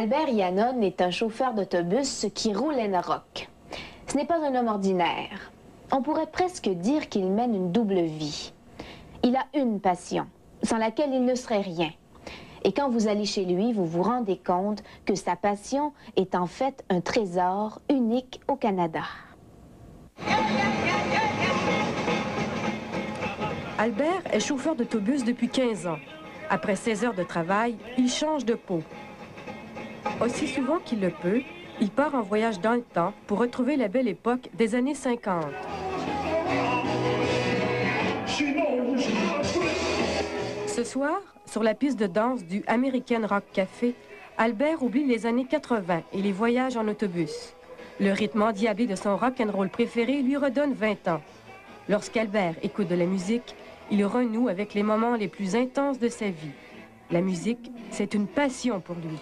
Albert Yannon est un chauffeur d'autobus qui roule en rock. Ce n'est pas un homme ordinaire. On pourrait presque dire qu'il mène une double vie. Il a une passion, sans laquelle il ne serait rien. Et quand vous allez chez lui, vous vous rendez compte que sa passion est en fait un trésor unique au Canada. Albert est chauffeur d'autobus depuis 15 ans. Après 16 heures de travail, il change de peau. Aussi souvent qu'il le peut, il part en voyage dans le temps pour retrouver la belle époque des années 50. Ce soir, sur la piste de danse du American Rock Café, Albert oublie les années 80 et les voyages en autobus. Le rythme endiablé de son rock'n'roll préféré lui redonne 20 ans. Lorsqu'Albert écoute de la musique, il renoue avec les moments les plus intenses de sa vie. La musique, c'est une passion pour lui.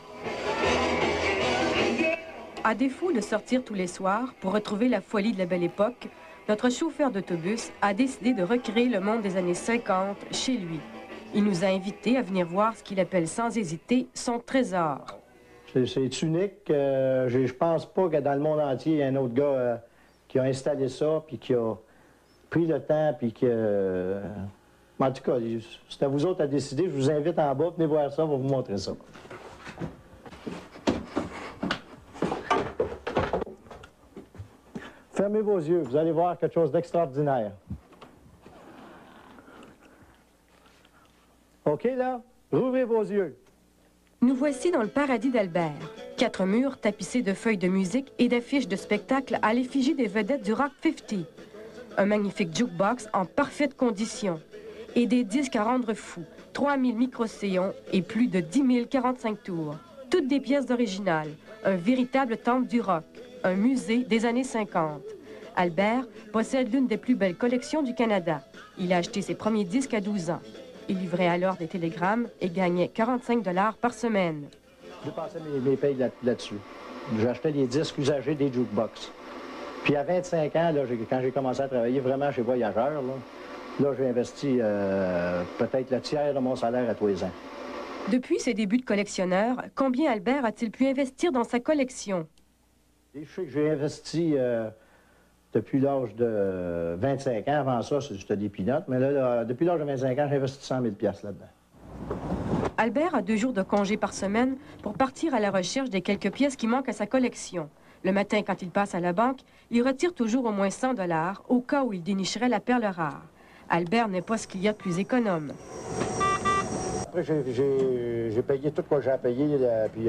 À défaut de sortir tous les soirs pour retrouver la folie de la belle époque, notre chauffeur d'autobus a décidé de recréer le monde des années 50 chez lui. Il nous a invités à venir voir ce qu'il appelle sans hésiter son trésor. C'est unique. Je pense pas que dans le monde entier, il y a un autre gars qui a installé ça, puis qui a pris le temps, puis que... En tout cas, c'est à vous autres à décider. Je vous invite en bas, venez voir ça, on va vous montrer ça. Fermez vos yeux, vous allez voir quelque chose d'extraordinaire. OK, là? Rouvrez vos yeux. Nous voici dans le paradis d'Albert. 4 murs tapissés de feuilles de musique et d'affiches de spectacle à l'effigie des vedettes du Rock 50. Un magnifique jukebox en parfaite condition. Et des disques à rendre fou. 3000 micro-séons et plus de 10 000 45 tours. Toutes des pièces originales. Un véritable temple du rock. Un musée des années 50. Albert possède l'une des plus belles collections du Canada. Il a acheté ses premiers disques à 12 ans. Il livrait alors des télégrammes et gagnait 45 $ par semaine. Je passais mes payes là-dessus. J'achetais les disques usagés des jukebox. Puis à 25 ans, là, quand j'ai commencé à travailler vraiment chez Voyageurs, là j'ai investi peut-être le tiers de mon salaire à tous les ans. Depuis ses débuts de collectionneur, combien Albert a-t-il pu investir dans sa collection? Je sais que j'ai investi depuis l'âge de 25 ans. Avant ça, c'était des peanuts. Mais là, depuis l'âge de 25 ans, j'ai investi 100 000 $ là-dedans. Albert a 2 jours de congé par semaine pour partir à la recherche des quelques pièces qui manquent à sa collection. Le matin, quand il passe à la banque, il retire toujours au moins 100 $ au cas où il dénicherait la perle rare. Albert n'est pas ce qu'il y a de plus économe. Après, j'ai payé tout ce que j'ai à payer, puis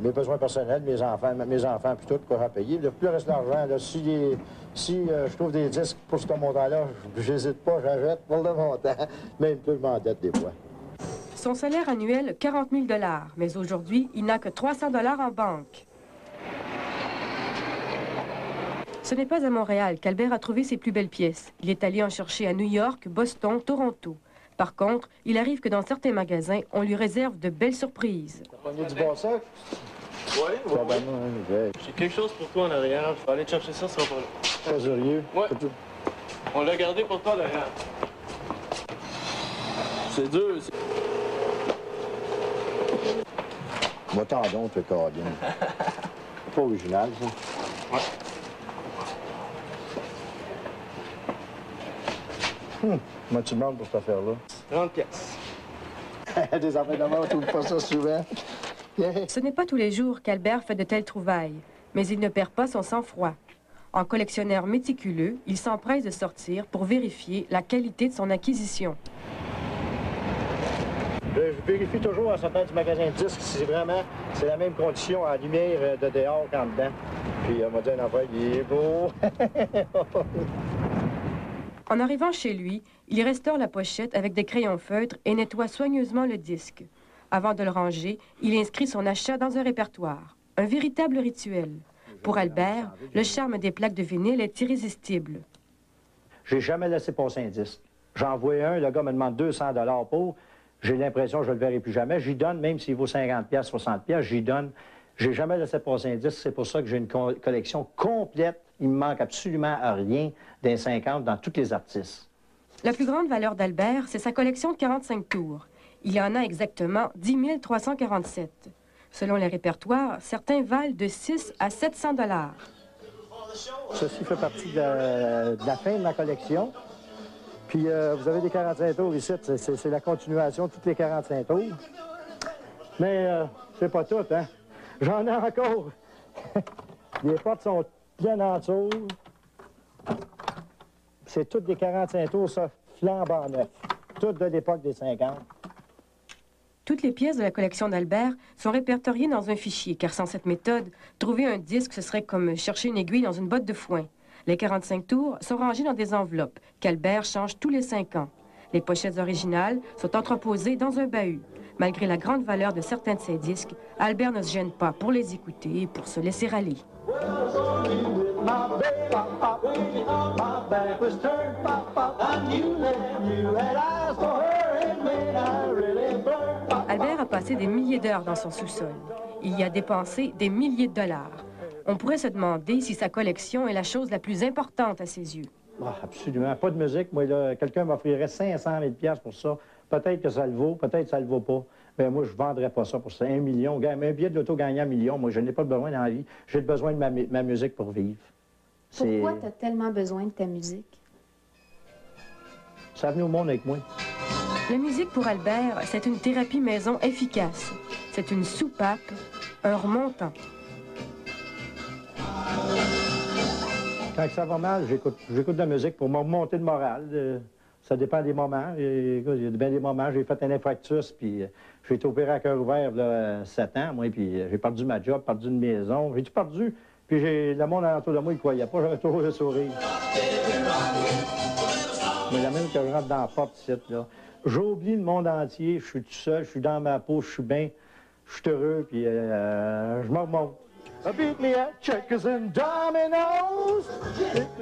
mes besoins personnels, mes enfants, puis tout ce que j'ai à payer. Le plus reste l'argent. Si je trouve des disques pour ce montant-là, j'hésite pas, j'achète pour le montant. Même peu, je m'endette des fois. Son salaire annuel, 40 000 $, mais aujourd'hui, il n'a que 300 $ en banque. Ce n'est pas à Montréal qu'Albert a trouvé ses plus belles pièces. Il est allé en chercher à New York, Boston, Toronto. Par contre, il arrive que dans certains magasins, on lui réserve de belles surprises. T'as pogné du bon sac? Oui. J'ai quelque chose pour toi en arrière. Je vais aller te chercher ça, ça va pas là. Très sérieux? Ouais. On l'a gardé pour toi derrière. C'est dur. Va-t'en donc, toi, Caroline. C'est pas original, ça. Ouais. Moi, tu demandes pour cette affaire-là? 30 pièces. Des affaires de mort, on trouve pas ça souvent. Ce n'est pas tous les jours qu'Albert fait de telles trouvailles, mais il ne perd pas son sang-froid. En collectionneur méticuleux, il s'empresse de sortir pour vérifier la qualité de son acquisition. Je vérifie toujours en sortant du magasin de disques si vraiment c'est la même condition en lumière de dehors qu'en dedans. Puis on m'a dit un affaire, il est beau. En arrivant chez lui, il restaure la pochette avec des crayons feutres et nettoie soigneusement le disque. Avant de le ranger, il inscrit son achat dans un répertoire. Un véritable rituel. Pour Albert, le charme des plaques de vinyle est irrésistible. J'ai jamais laissé passer un disque. J'en vois un, le gars me demande 200 $ pour. J'ai l'impression que je ne le verrai plus jamais. J'y donne, même s'il vaut 50 $, 60 $, j'y donne. J'ai jamais laissé passer un disque. C'est pour ça que j'ai une collection complète. Il me manque absolument à rien d'un 50 dans tous les artistes. La plus grande valeur d'Albert, c'est sa collection de 45 tours. Il y en a exactement 10 347. Selon les répertoires, certains valent de 6 à 700 $. Ceci fait partie de la fin de ma collection. Puis vous avez des 45 tours ici, c'est la continuation de toutes les 45 tours. Mais c'est pas tout, hein? J'en ai encore. Les portes sont pleines en dessous. C'est toutes des 45 tours, ça, flambant neuf. Toutes de l'époque des 50. Toutes les pièces de la collection d'Albert sont répertoriées dans un fichier, car sans cette méthode, trouver un disque, ce serait comme chercher une aiguille dans une botte de foin. Les 45 tours sont rangés dans des enveloppes qu'Albert change tous les 5 ans. Les pochettes originales sont entreposées dans un bahut. Malgré la grande valeur de certains de ces disques, Albert ne se gêne pas pour les écouter et pour se laisser aller. Albert a passé des milliers d'heures dans son sous-sol. Il y a dépensé des milliers de dollars. On pourrait se demander si sa collection est la chose la plus importante à ses yeux. Ah, absolument. Pas de musique. Moi, là, quelqu'un m'offrirait 500 000 $ pour ça. Peut-être que ça le vaut, peut-être que ça le vaut pas. Mais moi, je ne vendrais pas ça pour ça. 1 million. Un billet de l'auto gagnant 1 million, moi, je n'ai pas besoin dans la vie. J'ai besoin de ma musique pour vivre. Pourquoi tu as tellement besoin de ta musique? Ça venait au monde avec moi. La musique pour Albert, c'est une thérapie maison efficace. C'est une soupape, un remontant. Quand ça va mal, j'écoute de la musique pour me remonter de morale. Ça dépend des moments. Il y a bien des moments, j'ai fait un infarctus, puis j'ai été opéré à cœur ouvert là, 7 ans, moi, puis j'ai perdu ma job, perdu une maison. J'ai tout perdu, puis le monde autour de moi, il ne croyait pas, j'avais toujours le sourire. Mais la même que je rentre dans la porte, ici, là. J'oublie le monde entier, je suis tout seul, je suis dans ma peau, je suis bien, je suis heureux, puis je me remonte.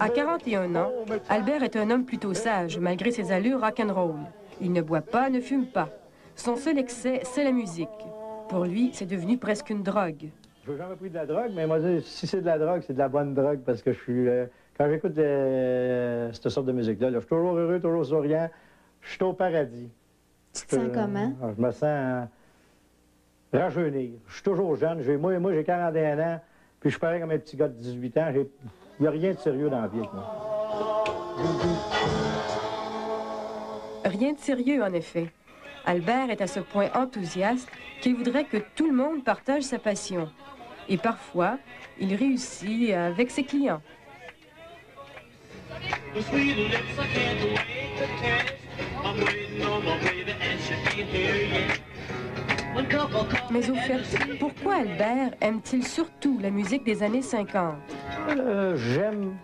À 41 ans, Albert est un homme plutôt sage, malgré ses allures rock'n'roll. Il ne boit pas, ne fume pas. Son seul excès, c'est la musique. Pour lui, c'est devenu presque une drogue. Je n'ai jamais pris de la drogue, mais moi, si c'est de la drogue, c'est de la bonne drogue, parce que je suis... quand j'écoute cette sorte de musique-là, je suis toujours heureux, toujours souriant. Je suis au paradis. Tu te sens comment? Je me sens rajeunir. Je suis toujours jeune. Moi, j'ai 41 ans, puis je suis pareil comme un petit gars de 18 ans. Il n'y a rien de sérieux dans la vie avec moi. Rien de sérieux, en effet. Albert est à ce point enthousiaste qu'il voudrait que tout le monde partage sa passion. Et parfois, il réussit avec ses clients. Mais au fait, pourquoi Albert aime-t-il surtout la musique des années 50? J'aime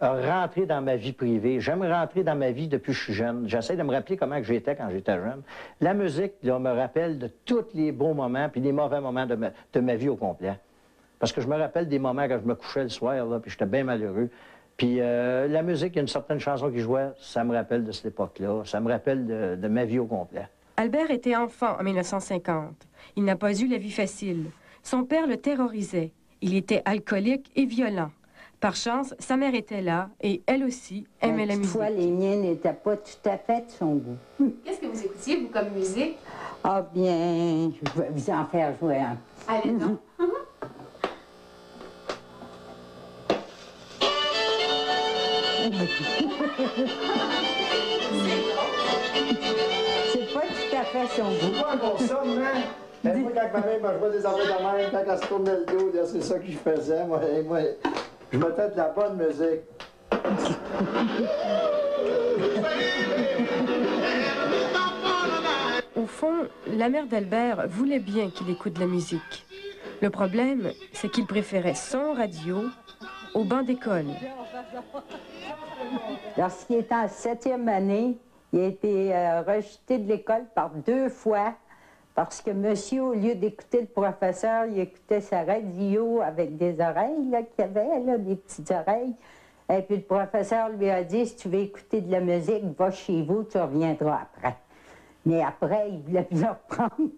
rentrer dans ma vie privée. J'aime rentrer dans ma vie depuis que je suis jeune. J'essaie de me rappeler comment j'étais quand j'étais jeune. La musique là, me rappelle de tous les beaux moments puis les mauvais moments de ma vie au complet. Parce que je me rappelle des moments quand je me couchais le soir, là, puis j'étais bien malheureux. Puis la musique, il y a une certaine chanson qui jouait, ça me rappelle de cette époque-là. Ça me rappelle de ma vie au complet. Albert était enfant en 1950. Il n'a pas eu la vie facile. Son père le terrorisait. Il était alcoolique et violent. Par chance, sa mère était là et elle aussi aimait la musique. Toutefois, les miens n'étaient pas tout à fait de son goût. Qu'est-ce que vous écoutiez, vous, comme musique? Ah bien, je vais vous en faire jouer un. Allez, non. C'est pas tout à fait son goût. Pas encore ça, mais moi, quand ma mère m'a joué des affaires de même, quand elle se tournait le dos, c'est ça que je faisais. Moi, je mettais de la bonne musique. Au fond, la mère d'Albert voulait bien qu'il écoute de la musique. Le problème, c'est qu'il préférait son radio au banc d'école. Lorsqu'il était en 7e année, il a été rejeté de l'école par 2 fois parce que monsieur, au lieu d'écouter le professeur, il écoutait sa radio avec des oreilles qu'il avait, là, des petites oreilles. Et puis le professeur lui a dit, si tu veux écouter de la musique, va chez vous, tu reviendras après. Mais après, il voulait plus le reprendre.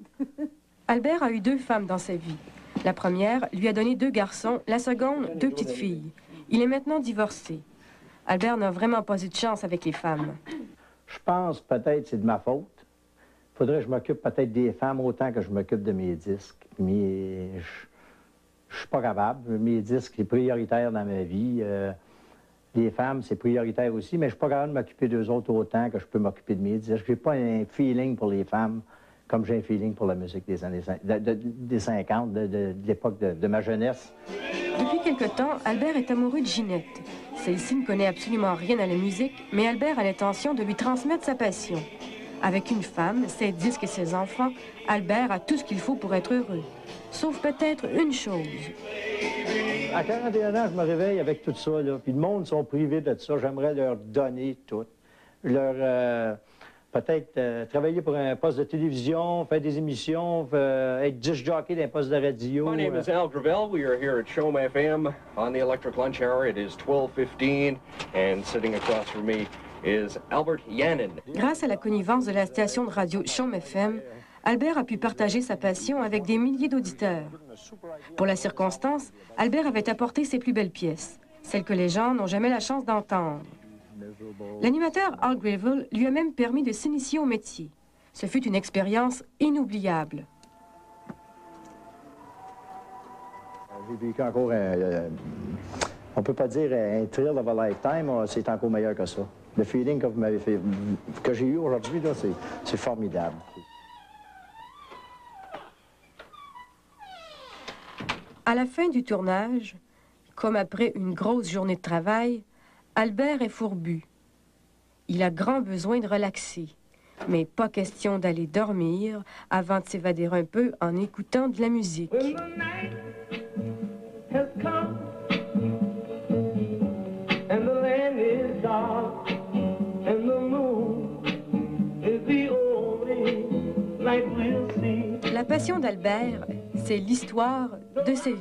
Albert a eu 2 femmes dans sa vie. La première lui a donné 2 garçons, la seconde, 2 petites filles. Il est maintenant divorcé. Albert n'a vraiment pas eu de chance avec les femmes. Je pense peut-être que c'est de ma faute. faudrait que je m'occupe peut-être des femmes autant que je m'occupe de mes disques. Mais je suis pas capable. Mes disques, c'est prioritaire dans ma vie. Les femmes, c'est prioritaire aussi, mais je suis pas capable de m'occuper d'eux autres autant que je peux m'occuper de mes disques. J'ai pas un feeling pour les femmes comme j'ai un feeling pour la musique des années des 50, de l'époque de ma jeunesse. Depuis quelque temps, Albert est amoureux de Ginette. Celle-ci ne connaît absolument rien à la musique, mais Albert a l'intention de lui transmettre sa passion. Avec une femme, ses disques et ses enfants, Albert a tout ce qu'il faut pour être heureux. Sauf peut-être une chose. À 41 ans, je me réveille avec tout ça, là. Puis le monde sont privés de ça. J'aimerais leur donner tout. Peut-être travailler pour un poste de télévision, faire des émissions, être disc jockey d'un poste de radio. My name is Al Gravel. We are here at Chom FM on the electric lunch hour. It is 12:15, and sitting across from me is Albert Yannon. Grâce à la connivence de la station de radio Chom FM, Albert a pu partager sa passion avec des milliers d'auditeurs. Pour la circonstance, Albert avait apporté ses plus belles pièces, celles que les gens n'ont jamais la chance d'entendre. L'animateur Al Gravel lui a même permis de s'initier au métier. Ce fut une expérience inoubliable. J'ai vécu encore on peut pas dire un thrill of a lifetime, c'est encore meilleur que ça. Le feeling que vous m'avez fait, que j'ai eu aujourd'hui, là, c'est formidable. À la fin du tournage, comme après une grosse journée de travail, Albert est fourbu. Il a grand besoin de relaxer, mais pas question d'aller dormir avant de s'évader un peu en écoutant de la musique. La passion d'Albert, c'est l'histoire de sa vie.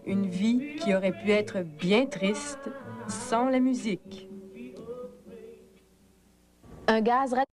Une vie qui aurait pu être bien triste sans la musique. Un gaz